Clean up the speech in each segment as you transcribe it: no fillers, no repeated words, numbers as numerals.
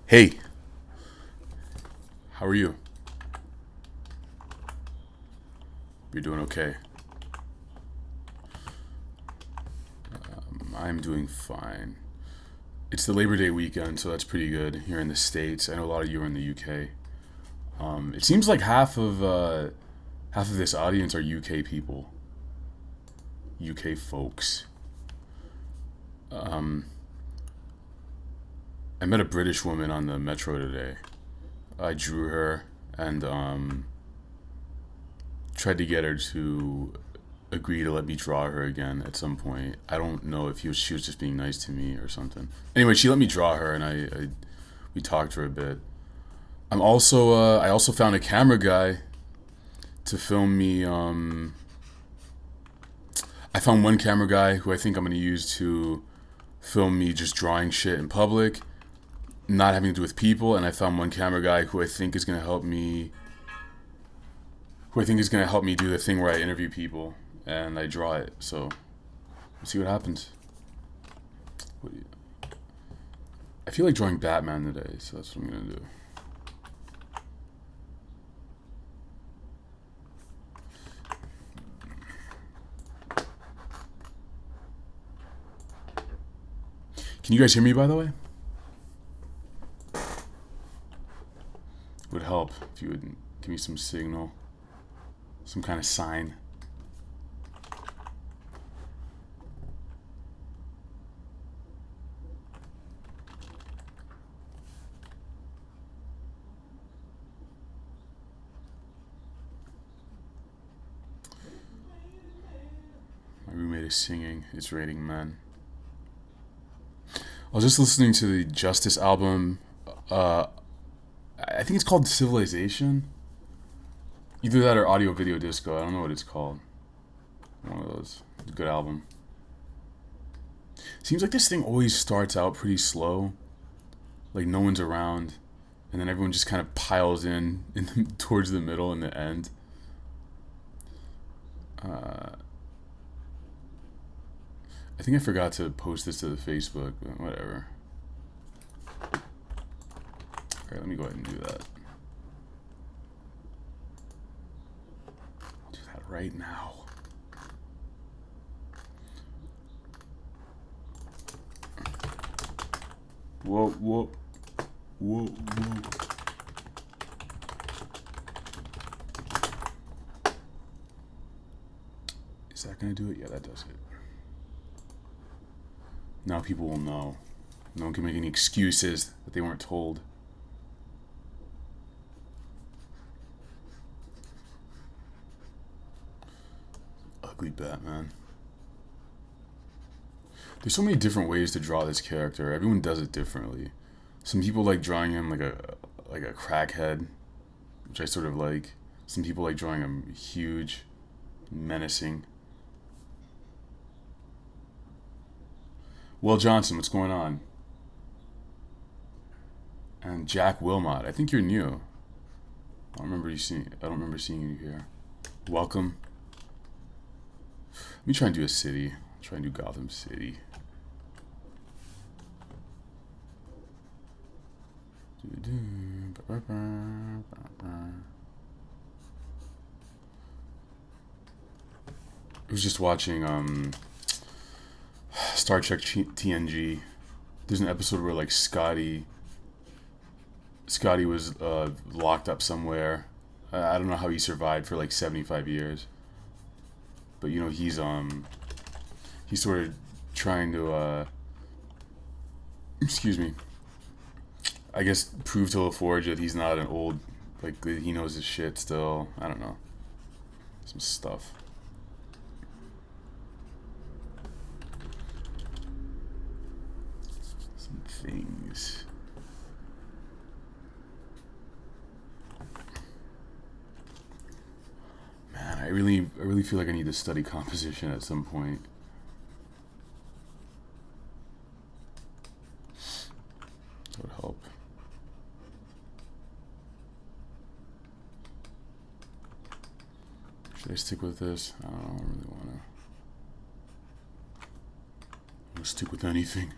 Hey, how are you? You're doing okay. I'm doing fine. It's the Labor Day weekend, so that's pretty good here in the States. I know a lot of you are in the UK. It seems like half of this audience are UK people, UK folks. Um, I met a British woman on the metro today. I drew her and tried to get her to agree to let me draw her again at some point. I don't know if she was just being nice to me or something. Anyway, she let me draw her, and we talked for a bit. I also found a camera guy to film me. I found one camera guy who I think I'm gonna use to film me just drawing shit in public, not having to do with people. And I found one camera guy who I think is gonna help me. Who I think is gonna help me do the thing where I interview people and I draw it. So we'll see what happens. What do you, I feel like drawing Batman today, so that's what I'm gonna do. Can you guys hear me, by the way? It would help if you would give me some signal, some kind of sign. My roommate is singing. It's raining men. I was just listening to the Justice album. I think it's called Civilization. Either that or Audio Video Disco. I don't know what it's called. One of those. Good album. Seems like this thing always starts out pretty slow. Like no one's around. And then everyone just kind of piles in towards the middle and the end. I think I forgot to post this to the Facebook, but whatever. Alright, let me go ahead and do that. Do that right now. Whoa, whoa. Whoa, whoa. Is that gonna do it? Yeah, that does it. Now people will know. No one can make any excuses that they weren't told. Ugly Batman. There's so many different ways to draw this character. Everyone does it differently. Some people like drawing him like a crackhead, which I sort of like. Some people like drawing him huge, menacing. Will Johnson, what's going on? And Jack Wilmot, I think you're new. I don't remember seeing you here. Welcome. Let me try and do a city. Try and do Gotham City. I was just watching Star Trek TNG. There's an episode where like Scotty was locked up somewhere. I don't know how he survived for like 75 years. But you know he's sort of trying to excuse me. I guess prove to LaForge that he's not an old, like he knows his shit still. I don't know. Some stuff. Some things. Man, I really feel like I need to study composition at some point. That would help. Should I stick with this? I don't really want to. I'm gonna stick with anything.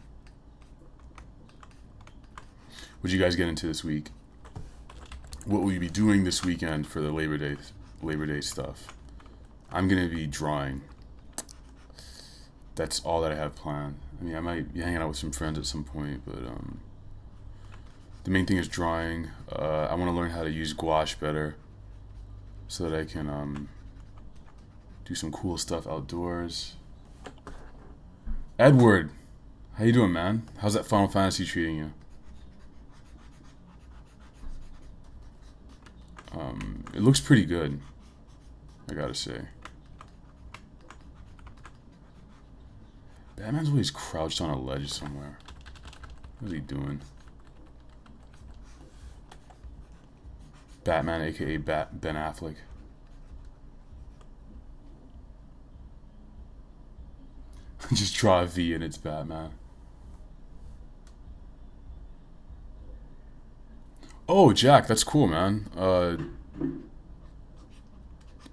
What you guys get into this week? What will you be doing this weekend for the Labor Day stuff? I'm gonna be drawing. That's all that I have planned. I mean, I might be hanging out with some friends at some point, but the main thing is drawing. I want to learn how to use gouache better, so that I can do some cool stuff outdoors. Edward, how you doing, man? How's that Final Fantasy treating you? It looks pretty good, I gotta say. Batman's always crouched on a ledge somewhere. What is he doing? Batman, aka Ben Affleck. Just draw a V and it's Batman. Oh, Jack, that's cool, man.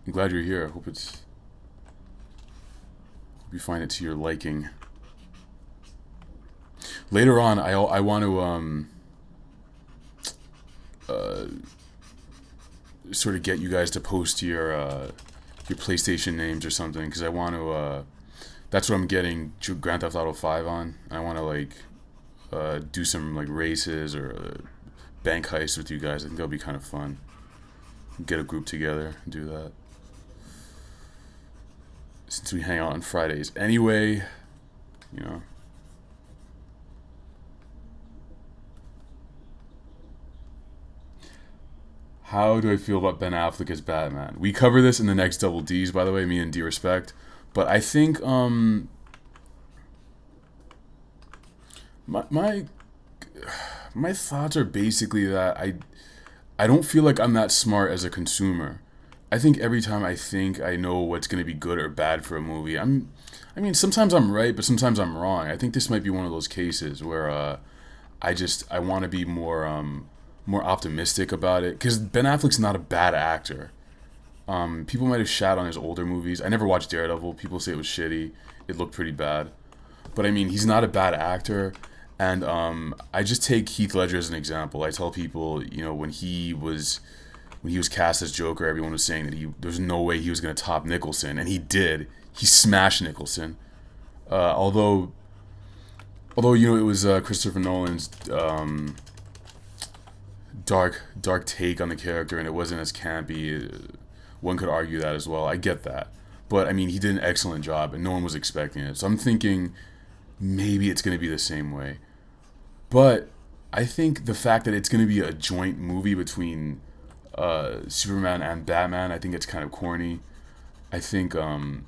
I'm glad you're here. Hope you find it to your liking. Later on, I want to sort of get you guys to post your PlayStation names or something, because I want to. That's what I'm getting Grand Theft Auto 5 on. I want to do some like races or bank heists with you guys. I think that'll be kind of fun. Get a group together and do that. Since we hang out on Fridays anyway, you know. How do I feel about Ben Affleck as Batman? We cover this in the next Double D's, by the way, me and D Respect. But I think my thoughts are basically that I don't feel like I'm that smart as a consumer. I think every time I think I know what's going to be good or bad for a movie, I mean, sometimes I'm right, but sometimes I'm wrong. I think this might be one of those cases where I want to be more optimistic about it, because Ben Affleck's not a bad actor. People might have shat on his older movies. I never watched Daredevil. People say it was shitty. It looked pretty bad. But I mean, he's not a bad actor. And I just take Heath Ledger as an example. I tell people, you know, when he was cast as Joker, everyone was saying that there's no way he was going to top Nicholson, and he did. He smashed Nicholson. Although you know, it was Christopher Nolan's dark take on the character, and it wasn't as campy. One could argue that as well. I get that. But I mean, he did an excellent job, and no one was expecting it. So I'm thinking maybe it's going to be the same way. But I think the fact that it's going to be a joint movie between Superman and Batman, I think it's kind of corny. I think I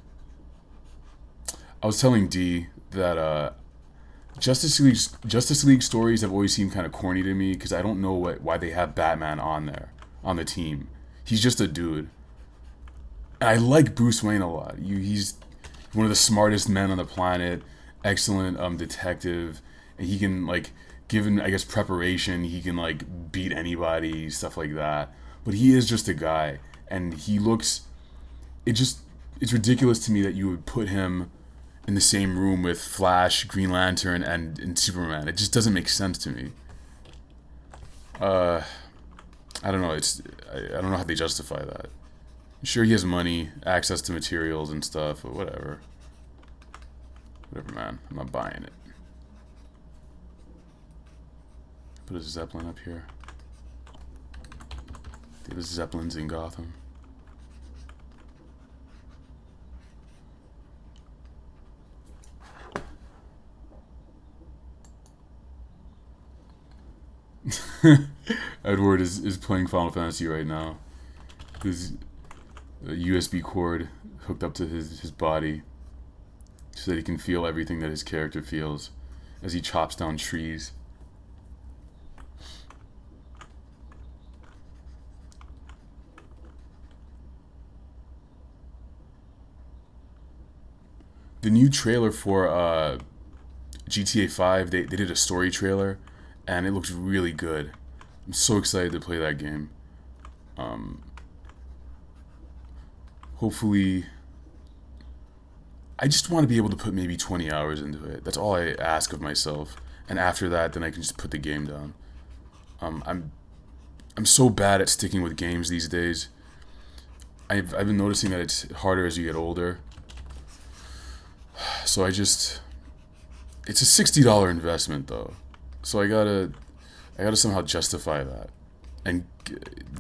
was telling D that Justice League stories have always seemed kind of corny to me, because I don't know why they have Batman on the team. He's just a dude. And I like Bruce Wayne a lot. He's one of the smartest men on the planet, excellent detective, and he can, like, given, I guess, preparation, he can, like, beat anybody, stuff like that. But he is just a guy, and it's ridiculous to me that you would put him in the same room with Flash, Green Lantern, and Superman. It just doesn't make sense to me. I don't know. I don't know how they justify that. Sure, he has money, access to materials and stuff, but whatever. Whatever, man. I'm not buying it. Put a Zeppelin up here. The Zeppelins in Gotham. Edward is playing Final Fantasy right now. There's a USB cord hooked up to his body so that he can feel everything that his character feels as he chops down trees. The new trailer for GTA 5, they did a story trailer, and it looks really good. I'm so excited to play that game. Hopefully, I just want to be able to put maybe 20 hours into it. That's all I ask of myself. And after that, then I can just put the game down. I'm so bad at sticking with games these days. I've been noticing that it's harder as you get older. So it's a $60 investment though. So I gotta somehow justify that and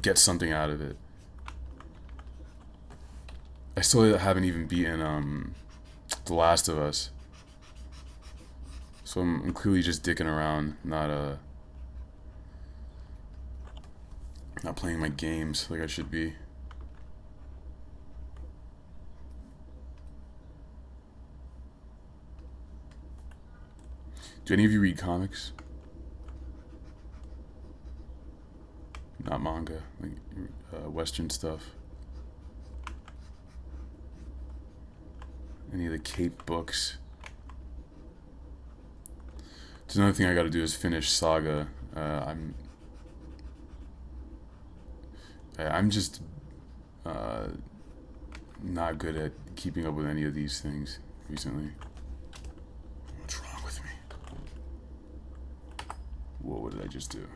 get something out of it. I still haven't even beaten The Last of Us. So I'm clearly just dicking around, not playing my games like I should be. Do any of you read comics? Not manga, like Western stuff. Any of the Cape books? There's another thing I got to do is finish Saga. I'm just not good at keeping up with any of these things recently. What's wrong with me? Whoa, what did I just do?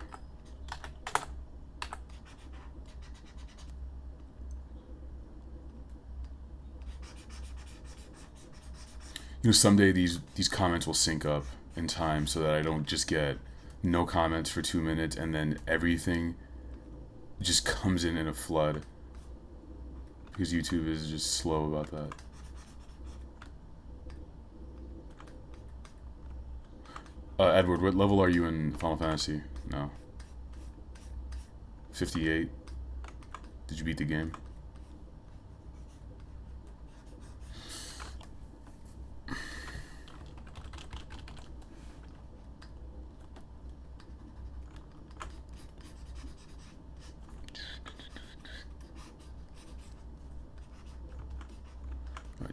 You know, someday these comments will sync up in time so that I don't just get no comments for 2 minutes and then everything just comes in a flood. Because YouTube is just slow about that. Edward, what level are you in Final Fantasy? No. 58. Did you beat the game?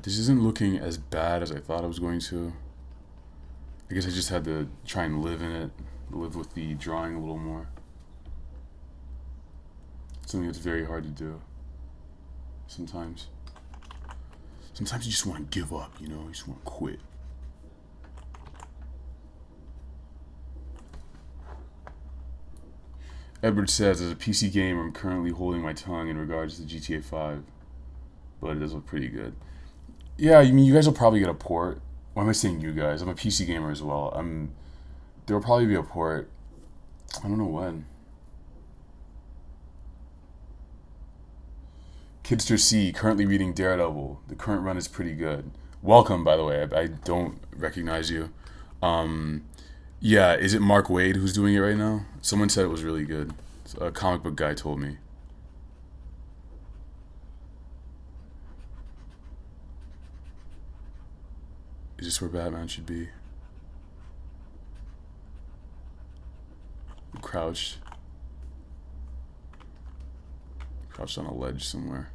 This isn't looking as bad as I thought it was going to. I guess I just had to try and live in it, live with the drawing a little more. Something that's very hard to do sometimes. Sometimes you just want to give up, you know? You just want to quit. Edward says, as a PC gamer, I'm currently holding my tongue in regards to GTA 5. But it does look pretty good. Yeah, I mean, you guys will probably get a port. Why am I saying you guys? I'm a PC gamer as well. There will probably be a port. I don't know when. Kidster C, currently reading Daredevil. The current run is pretty good. Welcome, by the way. I don't recognize you. Yeah, is it Mark Waid who's doing it right now? Someone said it was really good. A comic book guy told me. Is this where Batman should be? Crouched. Crouched on a ledge somewhere.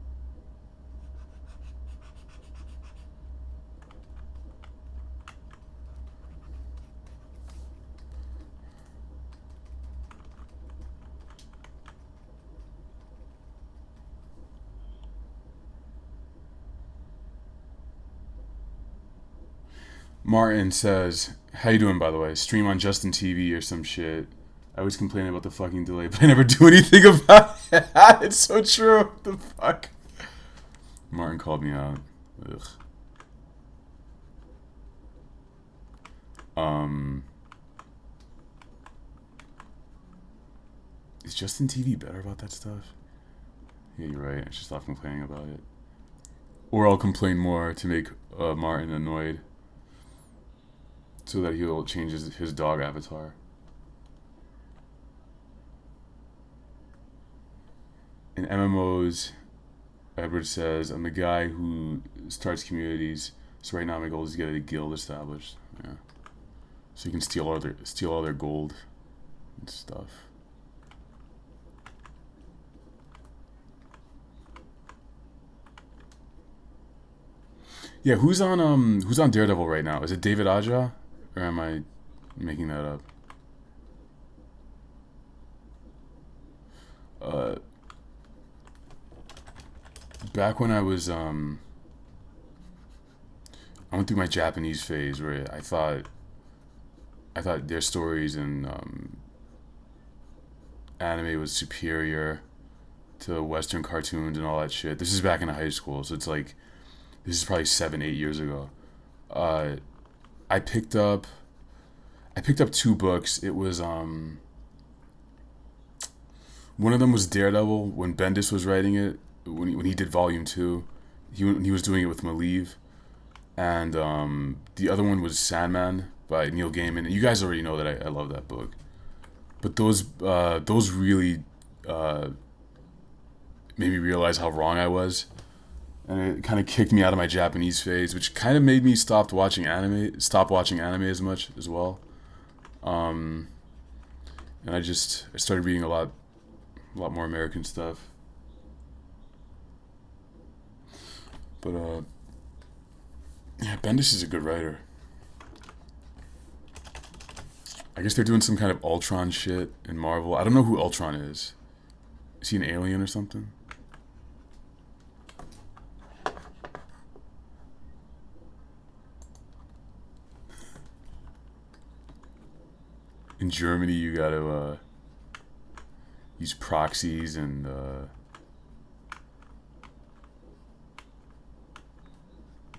Martin says, how you doing, by the way? Stream on Justin TV or some shit. I always complain about the fucking delay, but I never do anything about it. It's so true. What the fuck? Martin called me out. Ugh. Is Justin TV better about that stuff? Yeah, you're right. I should stop complaining about it. Or I'll complain more to make Martin annoyed. So that he'll change his dog avatar. In MMOs, Edward says, I'm the guy who starts communities. So right now my goal is to get a guild established. Yeah. So you can steal all their gold and stuff. Yeah, who's on Daredevil right now? Is it David Aja? Or am I making that up? Back when I went through my Japanese phase where I thought their stories and anime was superior to Western cartoons and all that shit. This is back in high school, so it's like this is probably 7, 8 years ago. Uh, I picked up I picked up two books. It was one of them was Daredevil when Bendis was writing it when he did Volume Two. He was doing it with Malieve, and the other one was Sandman by Neil Gaiman. You guys already know that I love that book, but those really uh, made me realize how wrong I was, and it kind of kicked me out of my Japanese phase, which kind of made me stop watching anime as much as well. Um, and I started reading a lot more American stuff. But yeah, Bendis is a good writer. I guess they're doing some kind of Ultron shit in Marvel. I don't know who Ultron is. Is he an alien or something? In Germany, you gotta use proxies and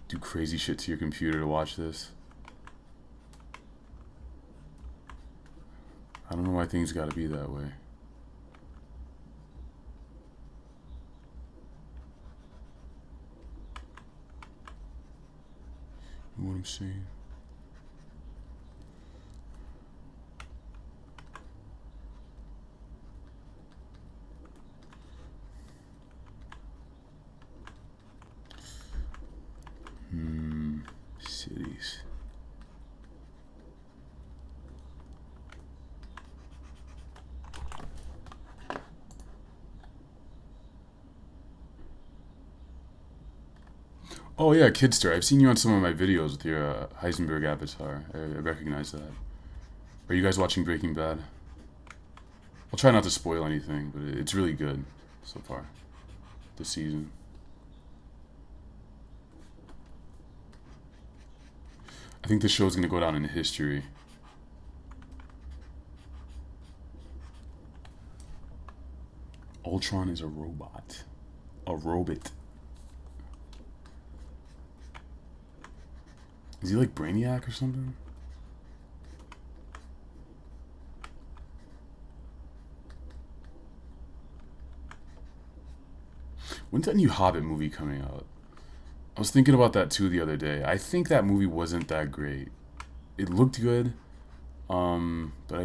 do crazy shit to your computer to watch this. I don't know why things gotta be that way. You know what I'm saying? Cities. Oh yeah, Kidster. I've seen you on some of my videos with your Heisenberg avatar. I recognize that. Are you guys watching Breaking Bad? I'll try not to spoil anything, but it's really good so far this season. I think the show's gonna go down in history. Ultron is a robot. A robot. Is he like Brainiac or something? When's that new Hobbit movie coming out? I was thinking about that too the other day. I think that movie wasn't that great. It looked good, but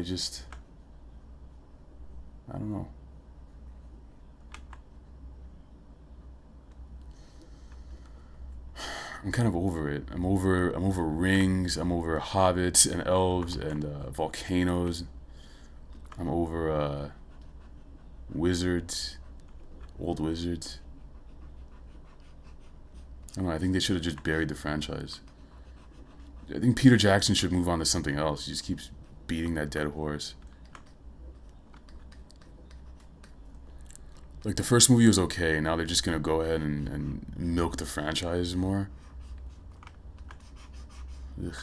I don't know. I'm kind of over it. I'm over rings. I'm over hobbits and elves and volcanoes. I'm over wizards, old wizards. I don't know. I think they should have just buried the franchise. I think Peter Jackson should move on to something else. He just keeps beating that dead horse. Like the first movie was okay. Now they're just gonna go ahead and milk the franchise more. Ugh.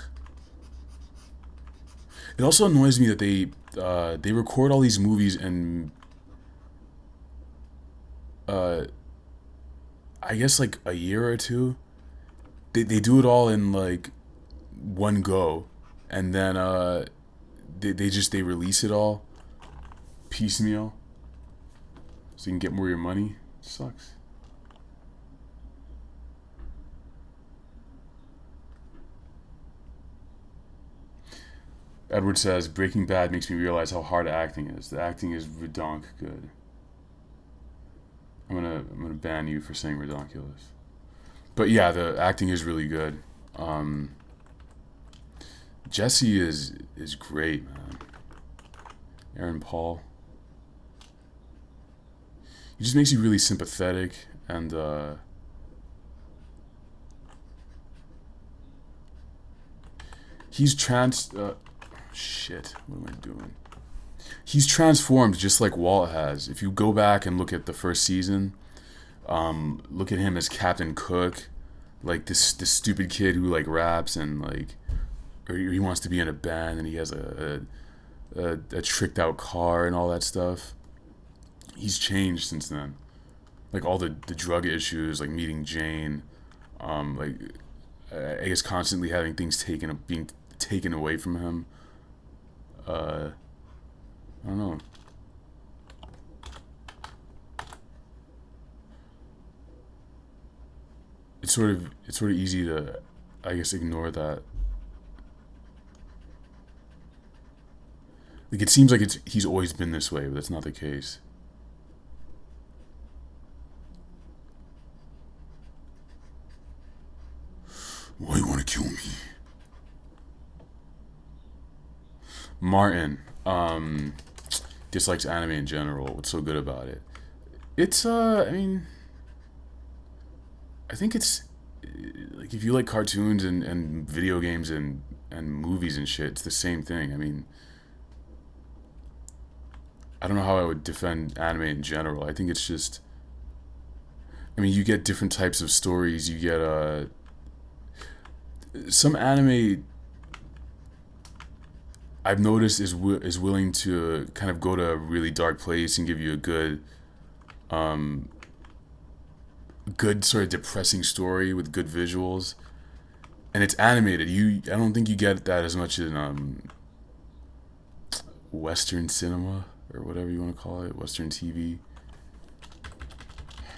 It also annoys me that they record all these movies and uh, I guess like a year or two. They do it all in like one go, and then they release it all piecemeal so you can get more of your money. Sucks. Edward says Breaking Bad makes me realize how hard acting is. The acting is redonk good. I'm gonna ban you for saying redonkulous. But yeah, the acting is really good. Um, Jesse is great, man. Aaron Paul. He just makes you really sympathetic and he's trans. Shit, what am I doing? He's transformed just like Walt has. If you go back and look at the first season, look at him as Captain Cook, like this stupid kid who like raps and like, or he wants to be in a band and he has a tricked out car and all that stuff. he's changed since then. Like all the drug issues, like meeting Jane, like I guess constantly having things being taken away from him. Uh, I don't know. It's sort of easy to, I guess, ignore that. Like it seems like he's always been this way, but that's not the case. Why you want to kill me, Martin? Dislikes anime in general. What's so good about it? It's I mean, I think it's like if you like cartoons and video games and movies and shit, it's the same thing. I mean, I don't know how I would defend anime in general. I think it's just, I mean, you get different types of stories. You get some anime I've noticed is willing to kind of go to a really dark place and give you a um good sort of depressing story with good visuals, and it's animated. I don't think you get that as much in Western cinema or whatever you want to call it, Western TV.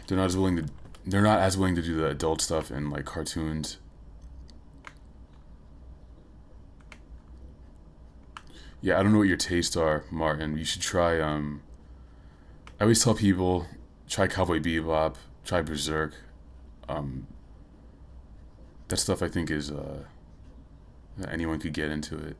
They're not as willing to they're not as willing to do the adult stuff in like cartoons. Yeah, I don't know what your tastes are, Martin. You should try. I always tell people try Cowboy Bebop, try Berserk. Um, that stuff I think is anyone could get into it.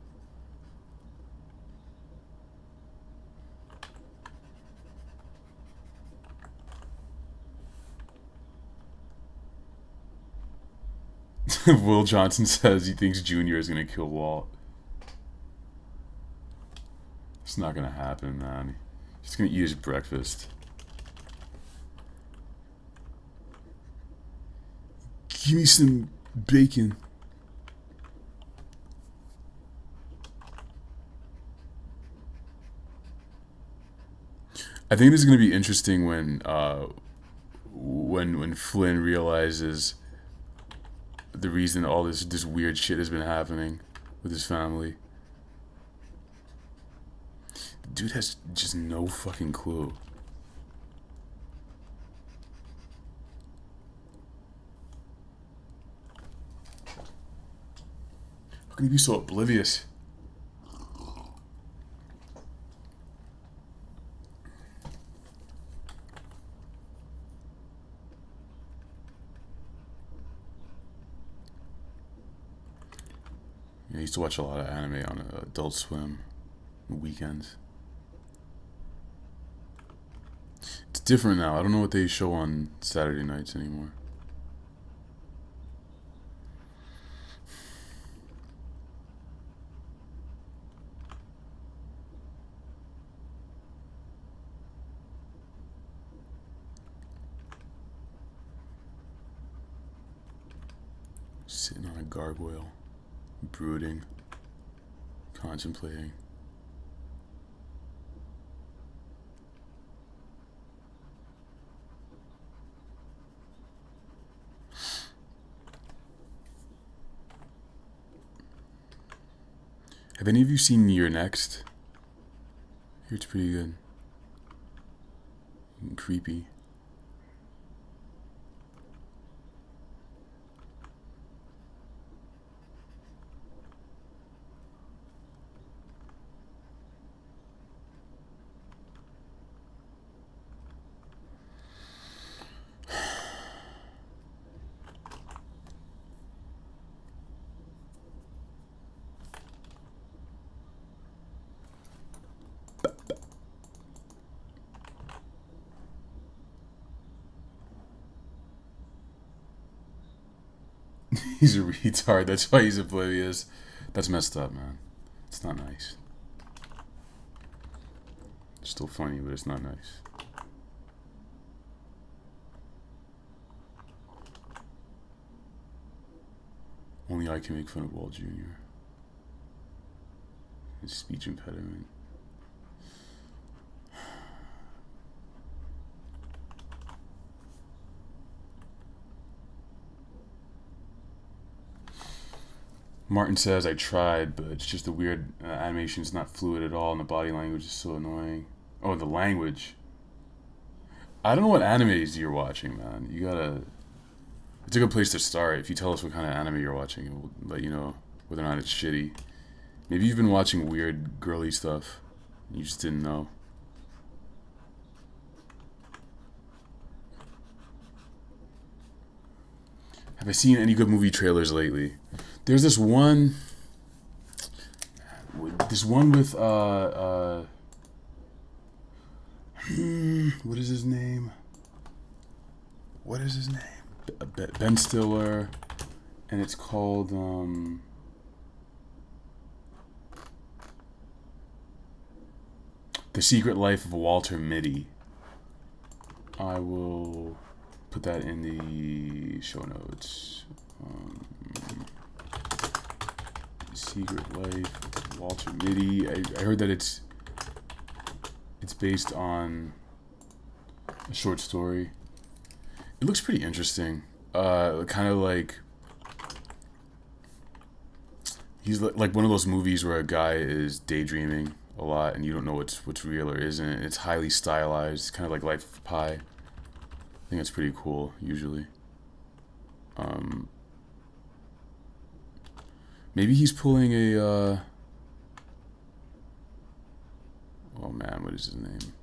Will Johnson says he thinks Junior is gonna kill Walt. It's not gonna happen, man. He's gonna eat his breakfast. Give me some bacon. I think this is gonna be interesting when Flynn realizes the reason all this weird shit has been happening with his family. The dude has just no fucking clue. How can he be so oblivious? Yeah, I used to watch a lot of anime on Adult Swim weekends. It's different now. I don't know what they show on Saturday nights anymore. Sitting on a gargoyle, brooding, contemplating. Have any of you seen You're Next? Here it's pretty good. And creepy. He's a retard. That's why he's oblivious. That's messed up, man. It's not nice. It's still funny, but it's not nice. Only I can make fun of Walt Jr. His speech impediment. Martin says I tried, but it's just the weird animation is not fluid at all, and the body language is so annoying. Oh, the language. I don't know what animes you're watching, man. You gotta. It's a good place to start. If you tell us what kind of anime you're watching, we'll let you know whether or not it's shitty. Maybe you've been watching weird girly stuff. And you just didn't know. Have I seen any good movie trailers lately? There's this one. This one with what is his name? What is his name? Ben Stiller, and it's called The Secret Life of Walter Mitty. I will put that in the show notes. Secret Life of Walter Mitty. I heard that it's based on a short story. It looks pretty interesting. Kind of like he's like one of those movies where a guy is daydreaming a lot and you don't know what's real or isn't. It's highly stylized, kind of like Life of Pi. I think it's pretty cool usually. Maybe he's pulling a oh man, what is his name?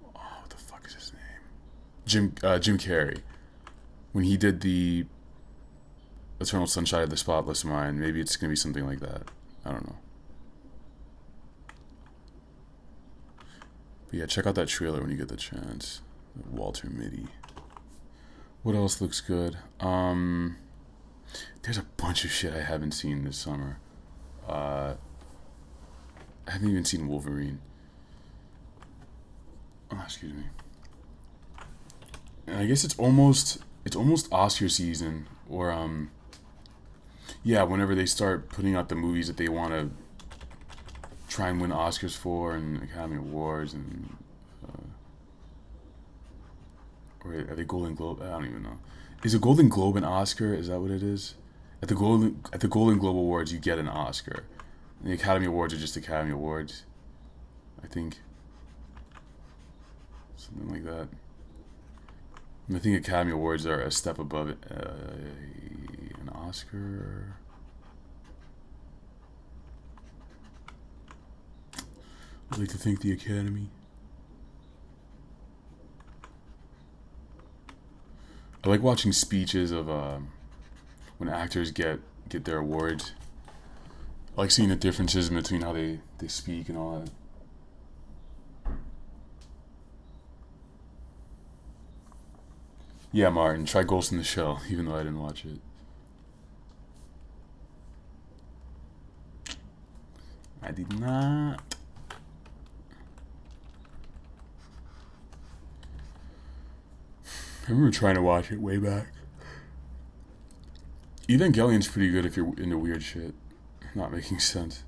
Oh, what the fuck is his name? Jim Carrey. When he did the Eternal Sunshine of the Spotless Mind, maybe it's gonna be something like that. I don't know. But yeah, check out that trailer when you get the chance. Walter Mitty. What else looks good? There's a bunch of shit I haven't seen this summer. I haven't even seen Wolverine. Oh, excuse me. And I guess it's almost Oscar season, or yeah, whenever they start putting out the movies that they want to try and win Oscars for and Academy Awards and or are they Golden Globe? I don't even know. Is a Golden Globe an Oscar? Is that what it is? At the Golden Globe Awards, you get an Oscar. And the Academy Awards are just Academy Awards. I think something like that. And I think Academy Awards are a step above it, an Oscar. I'd like to thank the Academy. I like watching speeches of when actors get their awards. I like seeing the differences between how they speak and all that. Yeah, Martin, try Ghost in the Shell, even though I didn't watch it. I did not. I remember trying to watch it way back. Evangelion's pretty good if you're into weird shit. Not making sense.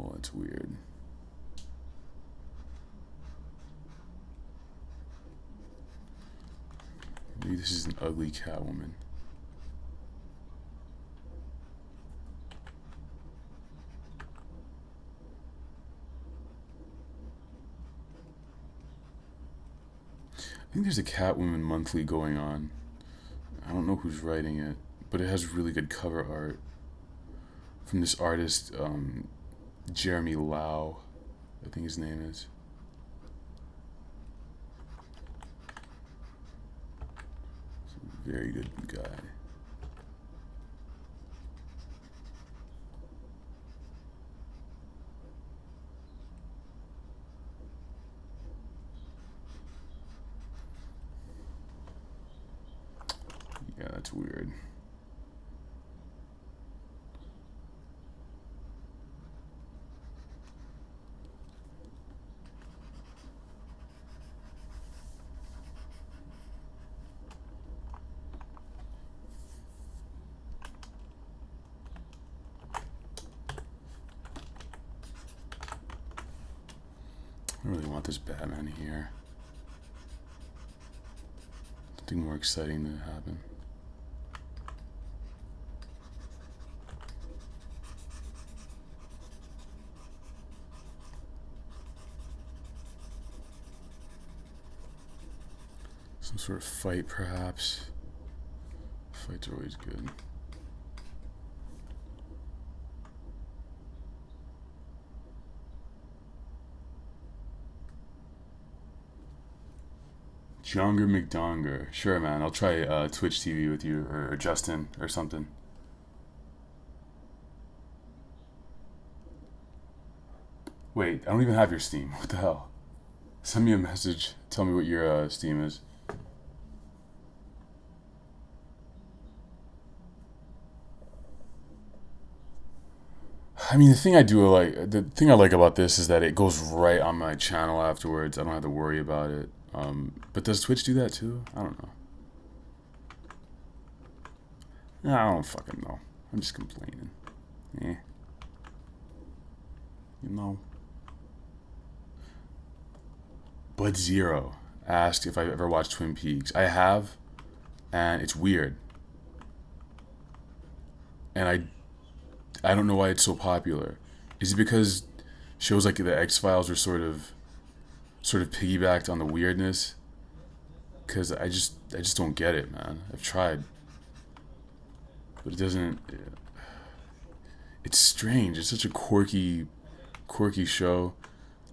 Oh, that's weird. Maybe this is an ugly Catwoman. I think there's a Catwoman monthly going on. I don't know who's writing it, but it has really good cover art from this artist, Jeremy Lau, I think his name is. Very good guy. Yeah, that's weird. I really want this Batman here. Something more exciting to happen. Some sort of fight, perhaps. Fights are always good. Jonger McDonger. Sure, man. I'll try Twitch TV with you, or Justin, or something. Wait, I don't even have your Steam. What the hell? Send me a message. Tell me what your Steam is. I mean, the thing I like about this is that it goes right on my channel afterwards. I don't have to worry about it. But does Twitch do that too? I don't know. I don't fucking know. I'm just complaining. Eh. You know. Bud Zero asked if I've ever watched Twin Peaks. I have, and it's weird. And I don't know why it's so popular. Is it because shows like the X Files are sort of piggybacked on the weirdness? Because I just don't get it, man. I've tried, but it doesn't. It's strange. It's such a quirky show.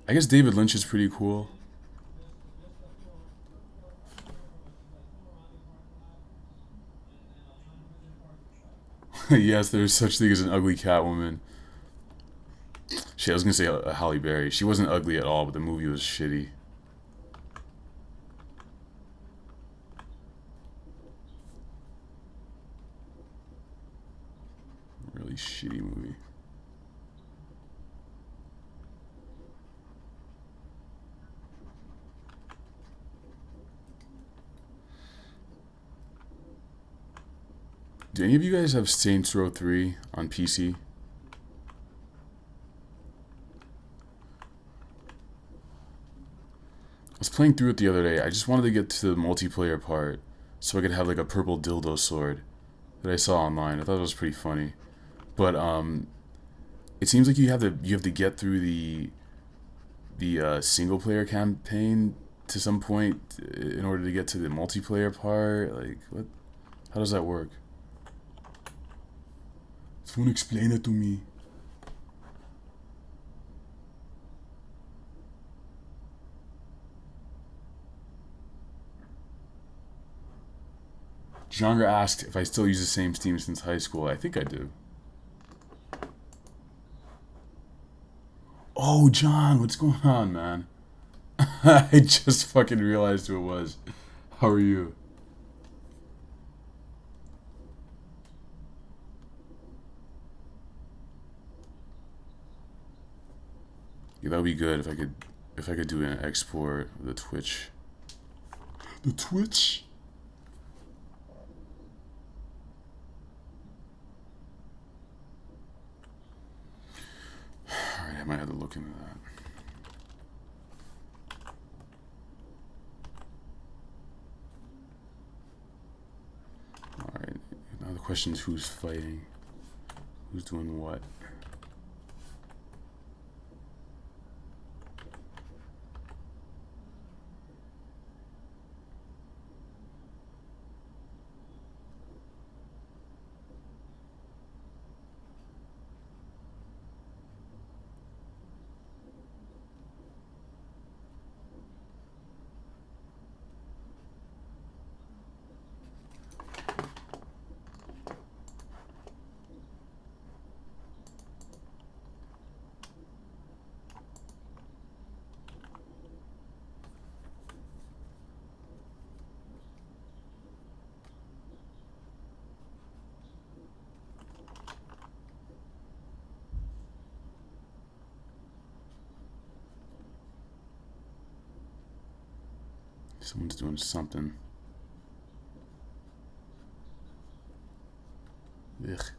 I guess David Lynch is pretty cool. Yes, there's such thing as an ugly Catwoman. Shit, I was gonna say Halle Berry. She wasn't ugly at all, but the movie was shitty. Really shitty movie. Do any of you guys have Saints Row 3 on PC? I was playing through it the other day. I just wanted to get to the multiplayer part so I could have like a purple dildo sword that I saw online. I thought it was pretty funny. But it seems like you have to get through the single player campaign to some point in order to get to the multiplayer part. Like what? How does that work? Someone explain it to me. Genre asked if I still use the same Steam since high school. I think I do. Oh, John, what's going on, man? I just fucking realized who it was. How are you? Yeah, that would be good if I could do an export of the Twitch. The Twitch? Alright, I might have to look into that. Alright, now the question is who's fighting? Who's doing what? Someone's doing something. Ugh.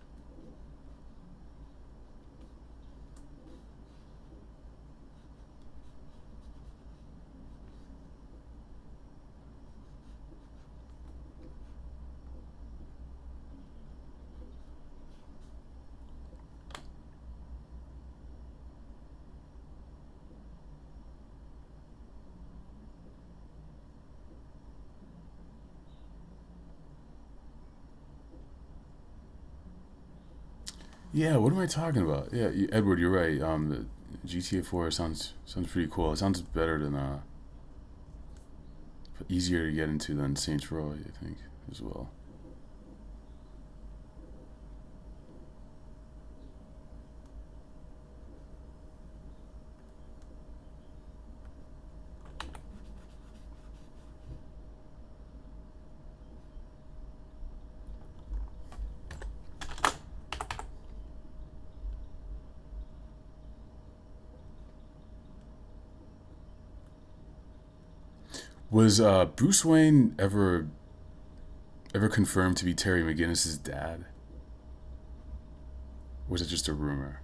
Yeah, what am I talking about? Yeah, Edward, you're right. The GTA 4 sounds pretty cool. It sounds better than easier to get into than Saints Row, I think, as well. Was Bruce Wayne ever confirmed to be Terry McGinnis's dad? Or was it just a rumor?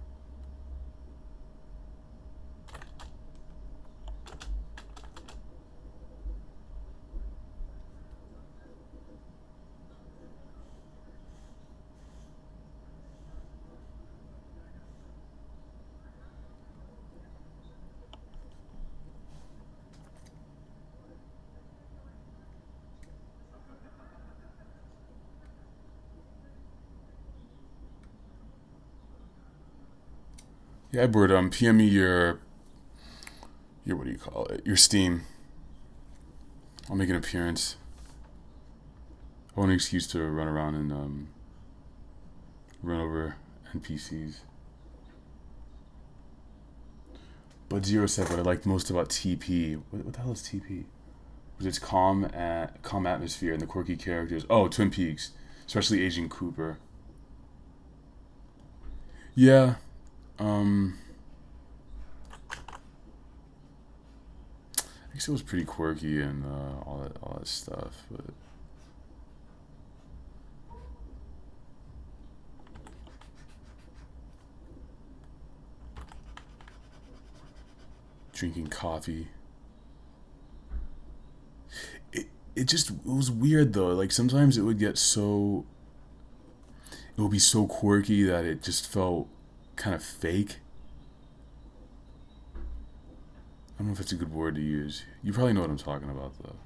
Yeah, Edward, PM me your what do you call it? Your Steam. I'll make an appearance. I want an excuse to run around and run over NPCs. But Zero said what I liked most about TP. What the hell is TP? Was its calm atmosphere and the quirky characters. Oh, Twin Peaks, especially Agent Cooper. Yeah, um, I guess it was pretty quirky and all that stuff. But drinking coffee. It was weird though. Like sometimes it would be so quirky that it just felt kind of fake. I don't know if it's a good word to use. You probably know what I'm talking about though.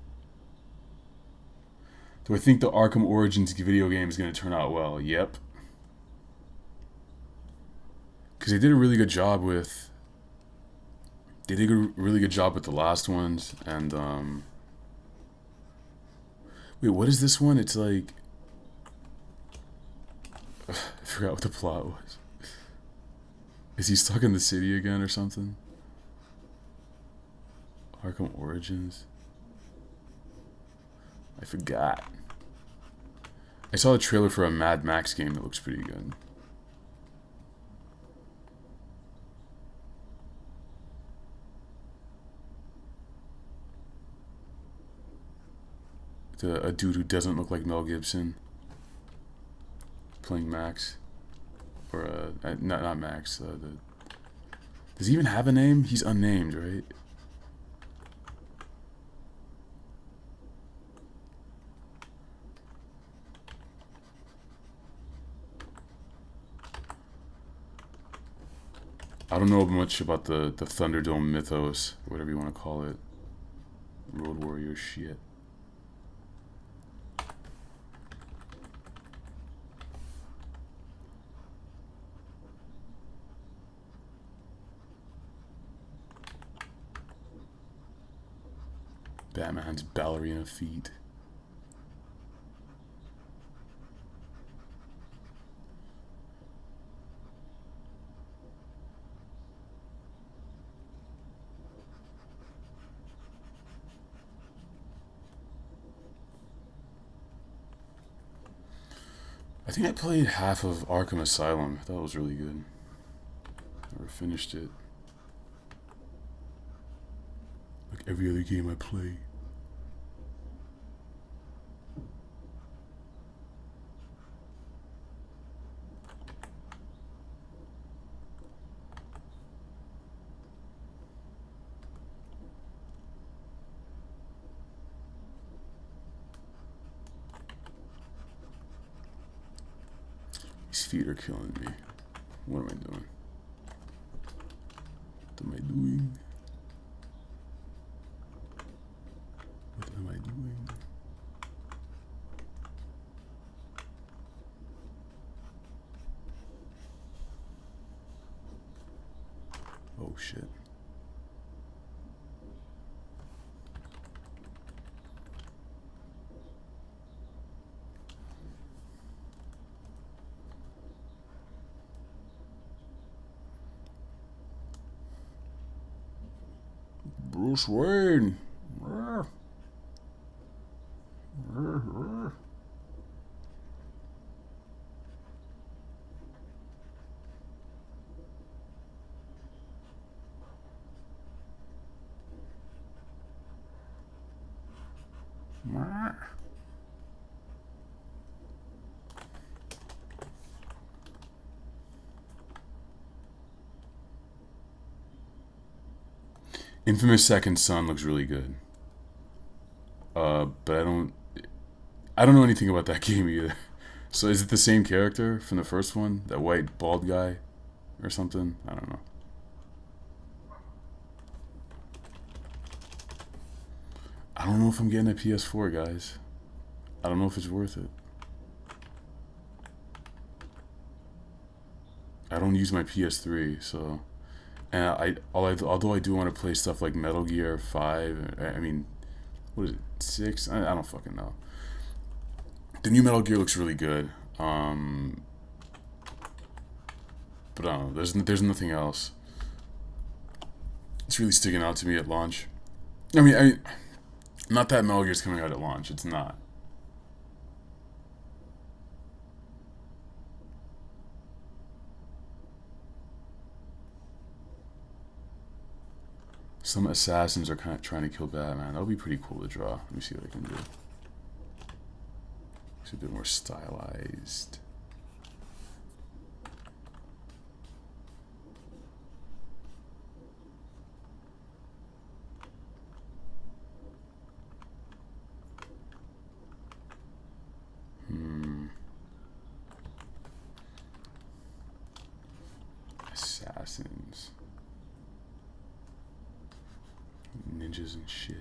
Do I think the Arkham Origins video game is going to turn out well? Yep. Because they did a really good job with. They did a really good job with the last ones, and wait, what is this one? It's like I forgot what the plot was. Is he stuck in the city again or something? Arkham Origins. I forgot. I saw the trailer for a Mad Max game that looks pretty good. A dude who doesn't look like Mel Gibson playing Max, or not Max. Does he even have a name? He's unnamed, right? I don't know much about the Thunderdome mythos, whatever you want to call it. Road Warrior shit. Batman's ballerina feet. I think I played half of Arkham Asylum. I thought it was really good. Never finished it. Like every other game I play. These feet are killing me. What am I doing? What am I doing? What am I doing? Oh shit. Bruce Wayne. Infamous Second Son looks really good. But I don't know anything about that game either. So is it the same character from the first one? That white bald guy or something? I don't know. I don't know if I'm getting a PS4, guys. I don't know if it's worth it. I don't use my PS3, so and although I do want to play stuff like Metal Gear 5, I mean, what is it, 6? I don't fucking know. The new Metal Gear looks really good. But I don't know. There's nothing else. It's really sticking out to me at launch. I mean, not that Metal Gear's coming out at launch. It's not. Some assassins are kind of trying to kill Batman. That would be pretty cool to draw. Let me see what I can do. It's a bit more stylized. Assassins. Ninjas and shit.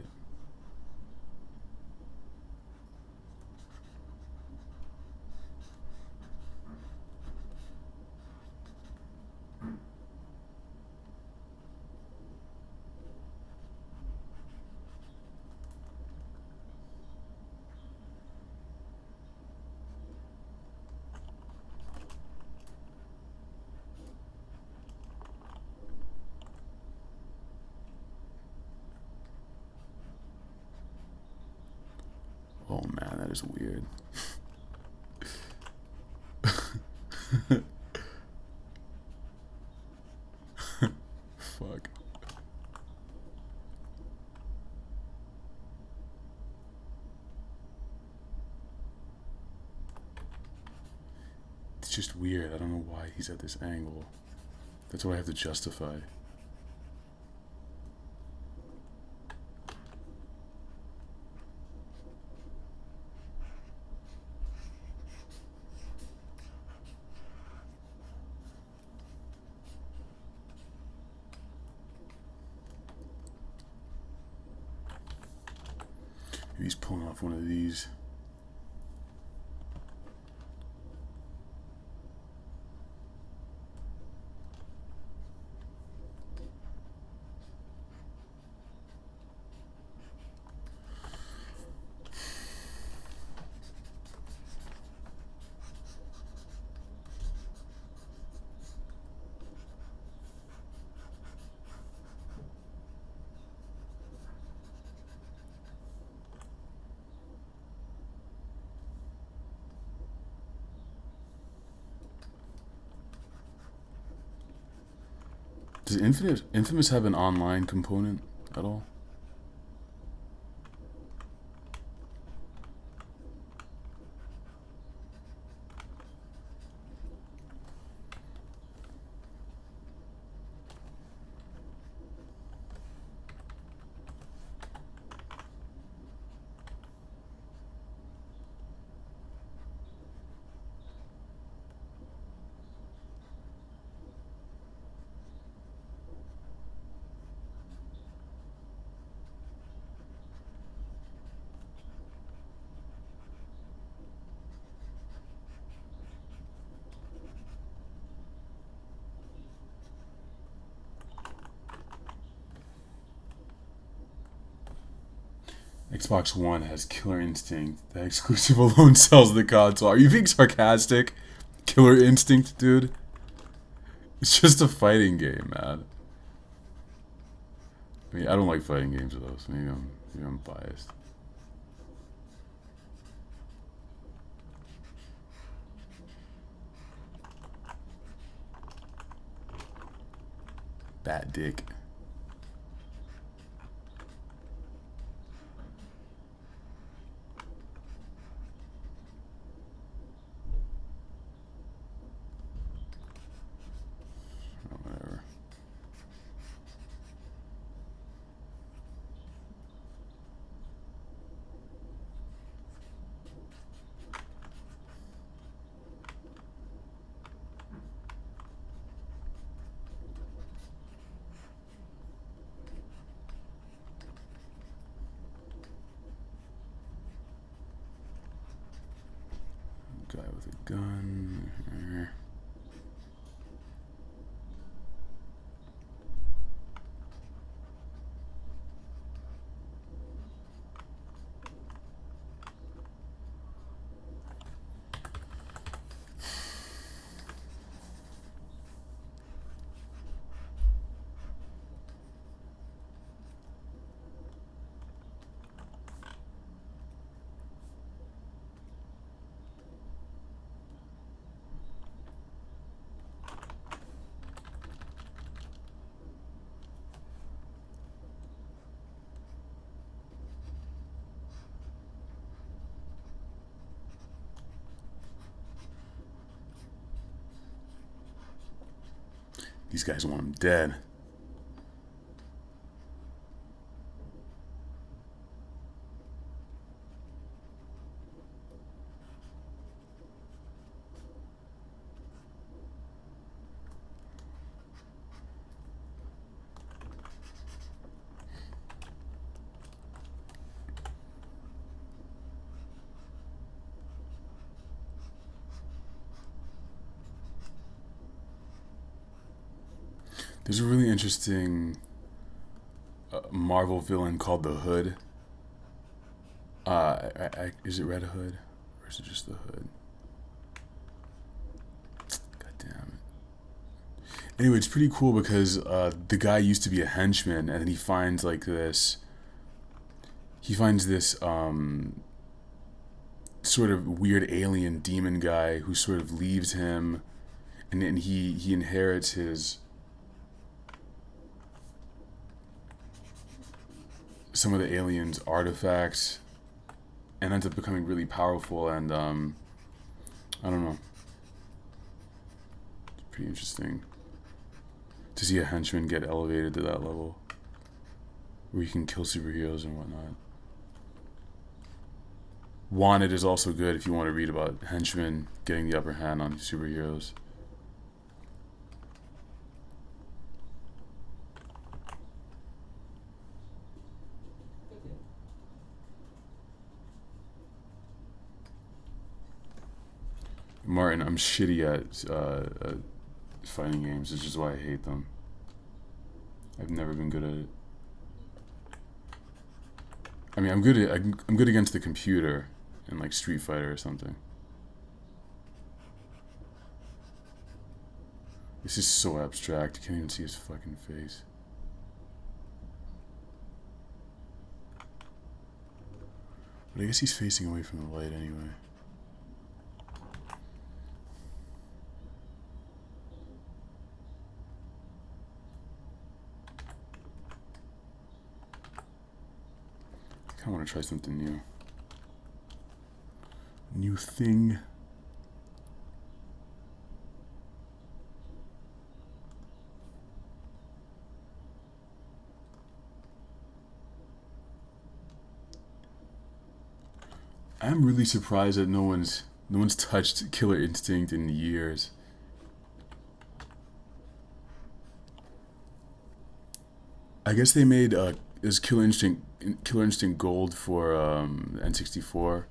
Oh man, that is weird. Fuck. It's just weird. I don't know why he's at this angle. That's what I have to justify. Maybe he's pulling off one of these. Does Infamous have an online component at all? Xbox One has Killer Instinct. That exclusive alone sells the console. Are you being sarcastic? Killer Instinct, dude? It's just a fighting game, man. I mean, I don't like fighting games though, so maybe I'm biased. Bat dick. Oh, whatever. Guy with a gun. These guys want him dead. There's a really interesting Marvel villain called the Hood. Is it Red Hood? Or is it just the Hood? God damn it. Anyway, it's pretty cool because the guy used to be a henchman, and then he finds like this. He finds this sort of weird alien demon guy who sort of leaves him, and then he inherits his some of the aliens' artifacts, and ends up becoming really powerful. And I don't know. It's pretty interesting to see a henchman get elevated to that level, where you can kill superheroes and whatnot. Wanted is also good if you want to read about henchmen getting the upper hand on superheroes. Martin, I'm shitty at fighting games, which is why I hate them. I've never been good at it. I mean, I'm good against the computer in like Street Fighter or something. This is so abstract. You can't even see his fucking face. But I guess he's facing away from the light anyway. I kind of want to try something new. New thing. I'm really surprised that no one's touched Killer Instinct in years. I guess they made is Killer Instinct Gold for N64.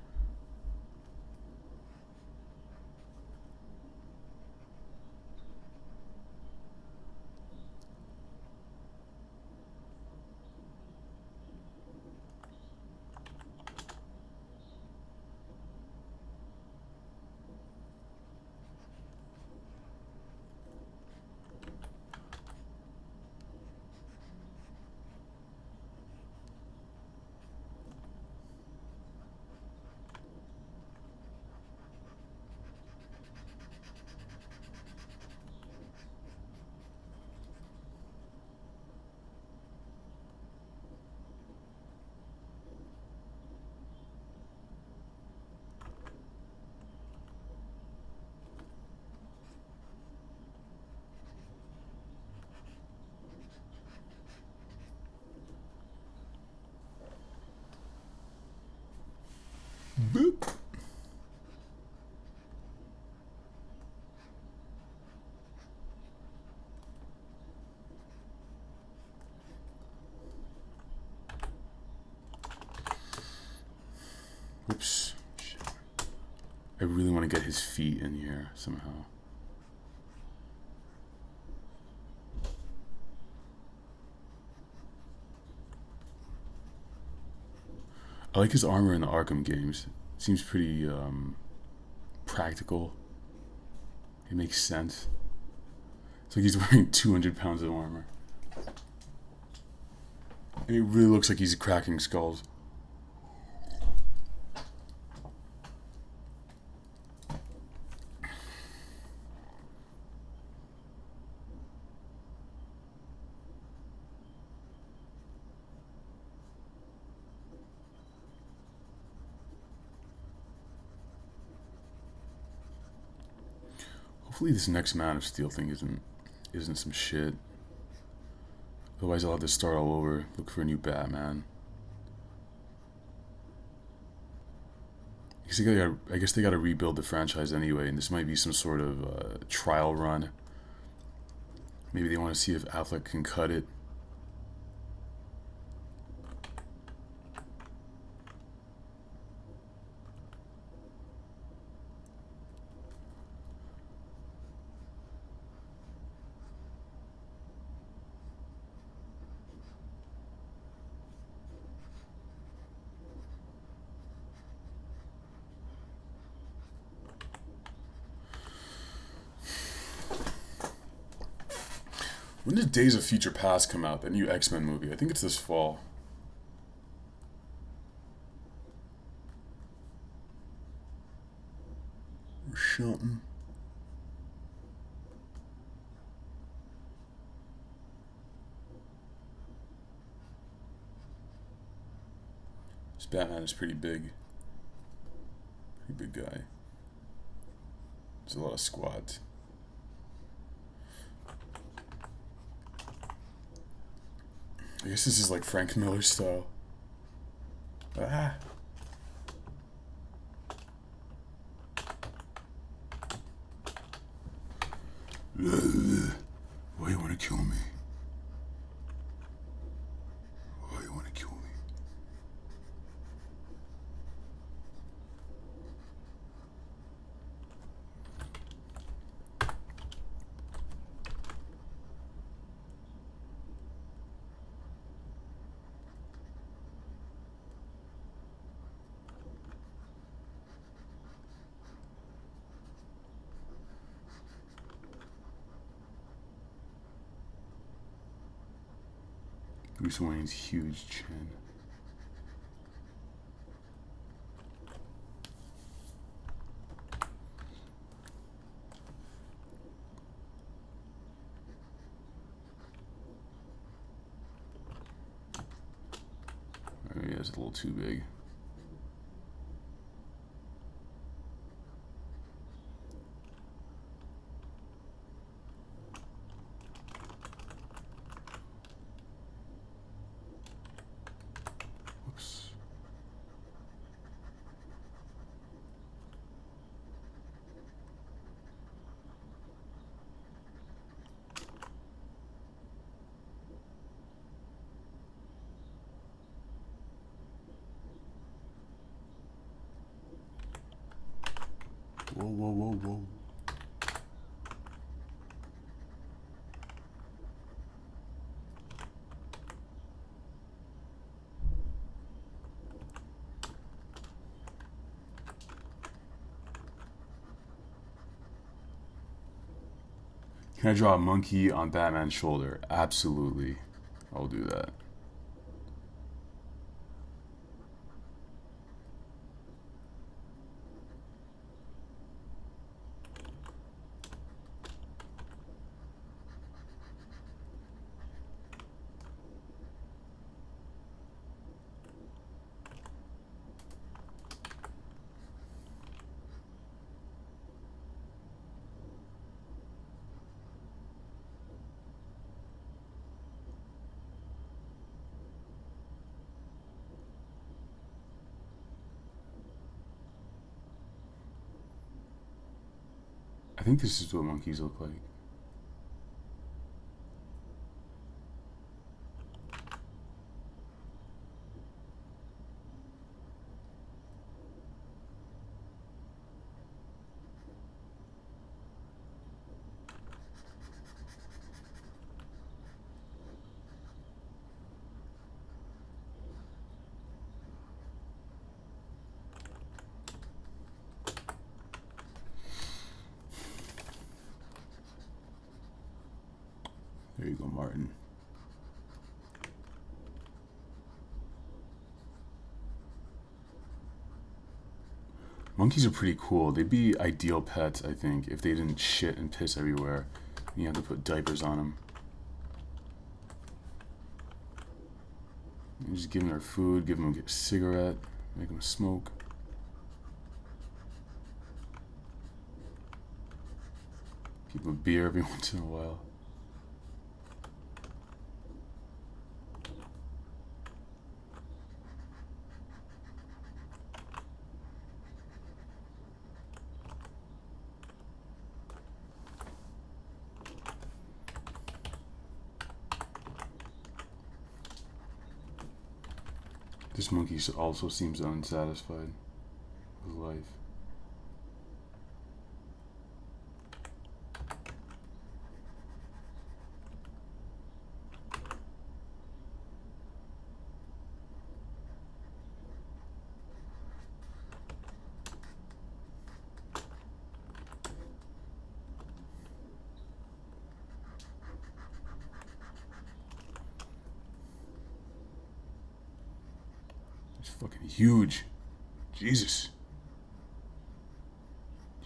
I really want to get his feet in here somehow. I like his armor in the Arkham games. It seems pretty practical. It makes sense. It's like he's wearing 200 pounds of armor. And it really looks like he's cracking skulls. Hopefully this next Man of Steel thing isn't some shit. Otherwise I'll have to start all over, look for a new Batman. I guess they gotta rebuild the franchise anyway, and this might be some sort of trial run. Maybe they want to see if Affleck can cut it. When does Days of Future Past come out? That new X-Men movie. I think it's this fall. Or something. This Batman is pretty big. Pretty big guy. There's a lot of squads. I guess this is like Frank Miller style. Ah. Why you want to kill me? Why you want to kill me? Bruce Wayne's huge chin. Maybe that's a little too big. Whoa, whoa, whoa, whoa. Can I draw a monkey on Batman's shoulder? Absolutely. I'll do that. I think this is what monkeys look like. There you go, Martin. Monkeys are pretty cool. They'd be ideal pets, I think, if they didn't shit and piss everywhere. You have to put diapers on them. You just give them their food, give them a cigarette, make them smoke. Give them a beer every once in a while. This monkey also seems unsatisfied with life. It's fucking huge. Jesus.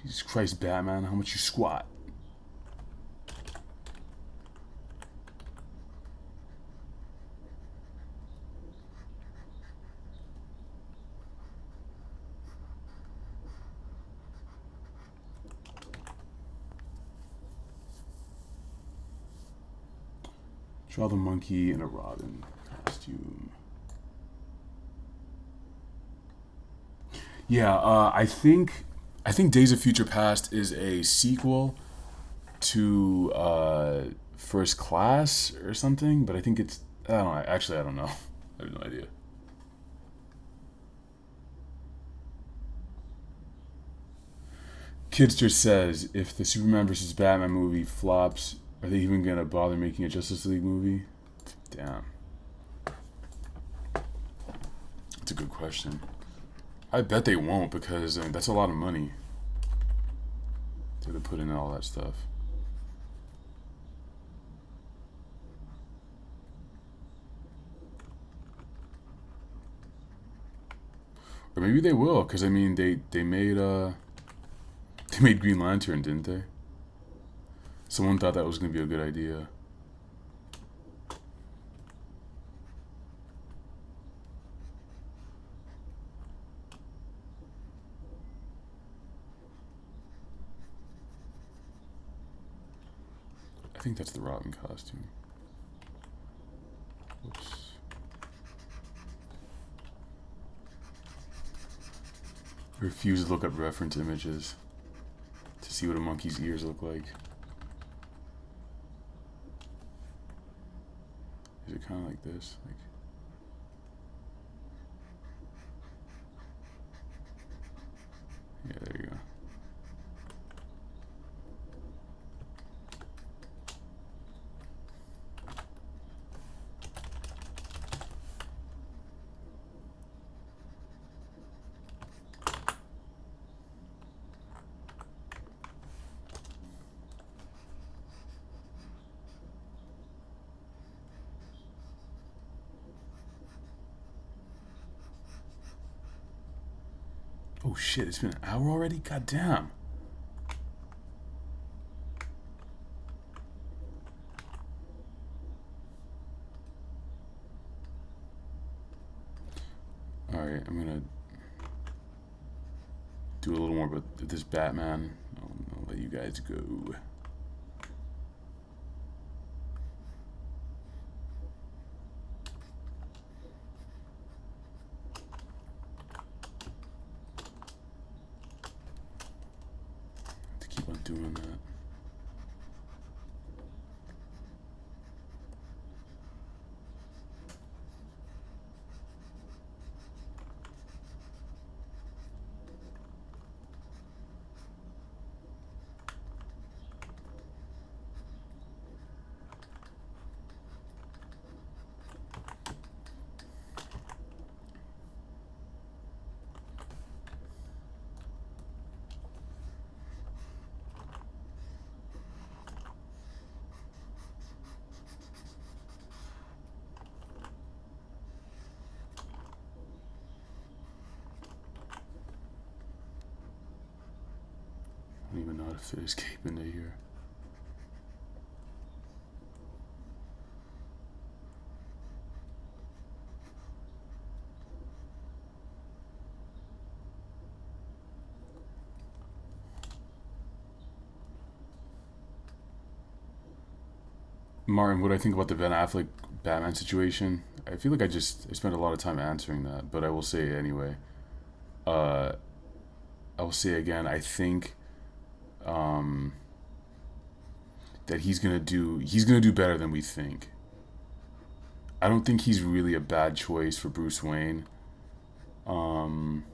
Jesus Christ, Batman, how much you squat? Draw the monkey in a Robin costume. Yeah, I think Days of Future Past is a sequel to First Class or something, but I think it's, I don't know. Actually, I don't know. I have no idea. Kidster says, if the Superman versus Batman movie flops, are they even gonna bother making a Justice League movie? Damn. That's a good question. I bet they won't, because that's a lot of money to put in all that stuff. Or maybe they will, because I mean they made Green Lantern, didn't they? Someone thought that was gonna be a good idea. I think that's the Robin costume. Whoops. I refuse to look up reference images to see what a monkey's ears look like. Is it kind of like this? Like, yeah, there you go. Oh shit, it's been an hour already? God damn. Alright, I'm gonna do a little more about this Batman. I'll let you guys go. Keep on doing that. to fit his cape into here. Martin, what do I think about the Ben Affleck Batman situation? I feel like I spent a lot of time answering that, but I will say it anyway. Uh, I will say again. I think um, that he's gonna do better than we think. I don't think he's really a bad choice for Bruce Wayne. Um,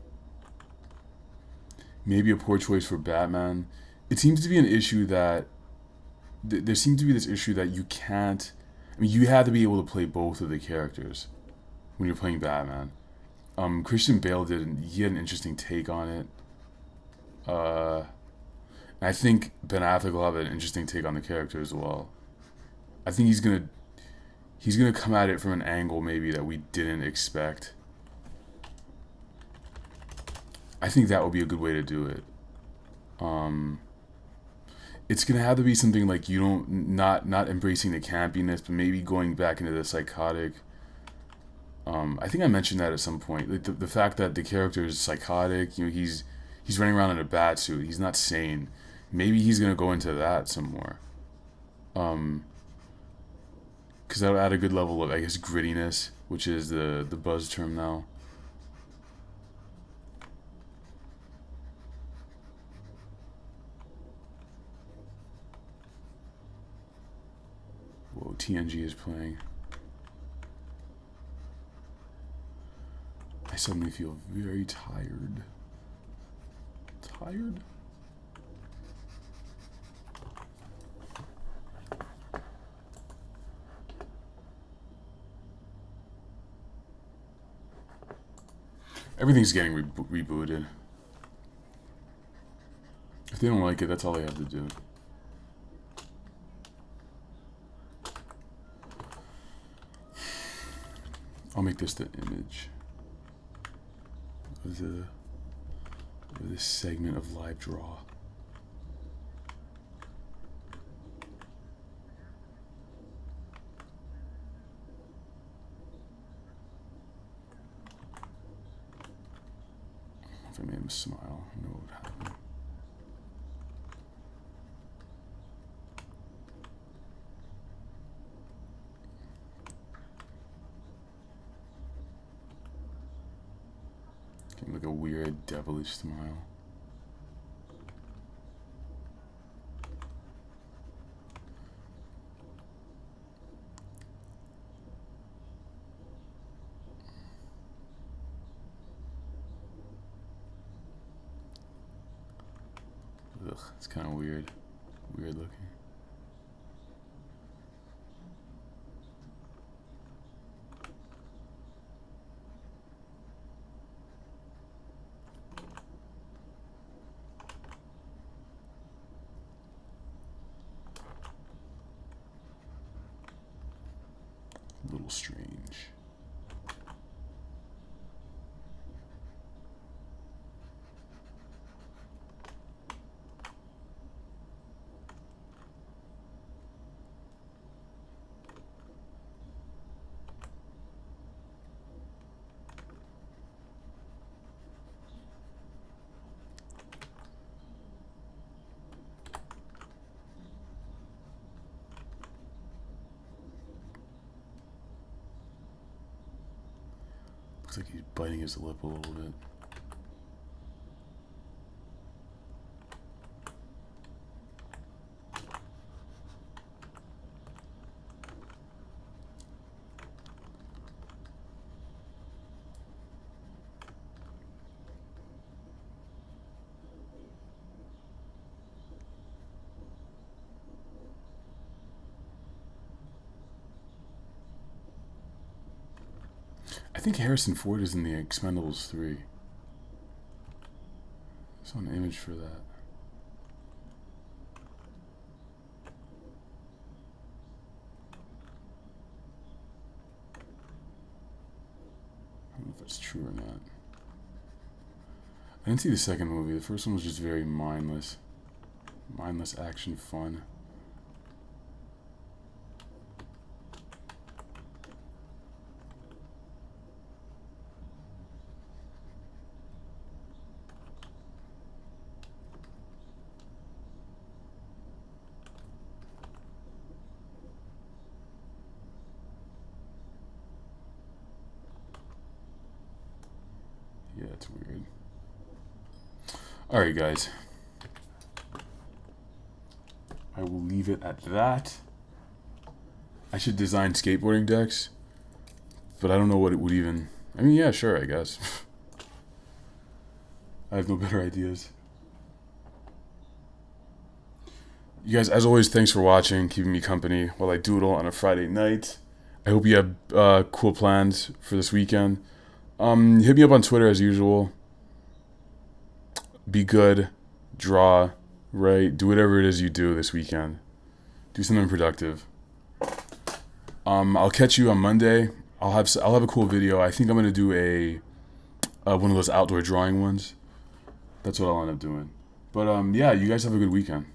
Maybe a poor choice for Batman. It seems to be an issue that there seems to be this issue that you can't. I mean, you have to be able to play both of the characters when you're playing Batman. Christian Bale he had an interesting take on it. Uh, I think Ben Affleck will have an interesting take on the character as well. I think he's gonna come at it from an angle maybe that we didn't expect. I think that would be a good way to do it. Um, it's gonna have to be something like you don't not embracing the campiness, but maybe going back into the psychotic. I think I mentioned that at some point. Like the fact that the character is psychotic. He's running around in a bat suit. He's not sane. Maybe he's gonna go into that some more. Um, because that'll add a good level of, I guess, grittiness, which is the buzz term now. Whoa, TNG is playing. I suddenly feel very tired. Tired? Everything's getting rebooted. If they don't like it, that's all they have to do. I'll make this the image of this segment of live draw. If I made him smile, I know what would happen. Like a weird devilish smile. Ugh, it's kind of weird. Weird looking. A little strange. Looks like he's biting his lip a little bit. I think Harrison Ford is in the Expendables 3. I saw an image for that. I don't know if that's true or not. I didn't see the second movie. The first one was just very mindless. Mindless action fun. Yeah, it's weird. Alright, guys. I will leave it at that. I should design skateboarding decks, but I don't know what it would even... I mean, yeah, sure, I guess. I have no better ideas. You guys, as always, thanks for watching, keeping me company while I doodle on a Friday night. I hope you have cool plans for this weekend. Hit me up on Twitter as usual. Be good, draw, write, do whatever it is you do this weekend. Do something productive. I'll catch you on Monday. I'll have a cool video. I think I'm gonna do one of those outdoor drawing ones. That's what I'll end up doing. But yeah, you guys have a good weekend.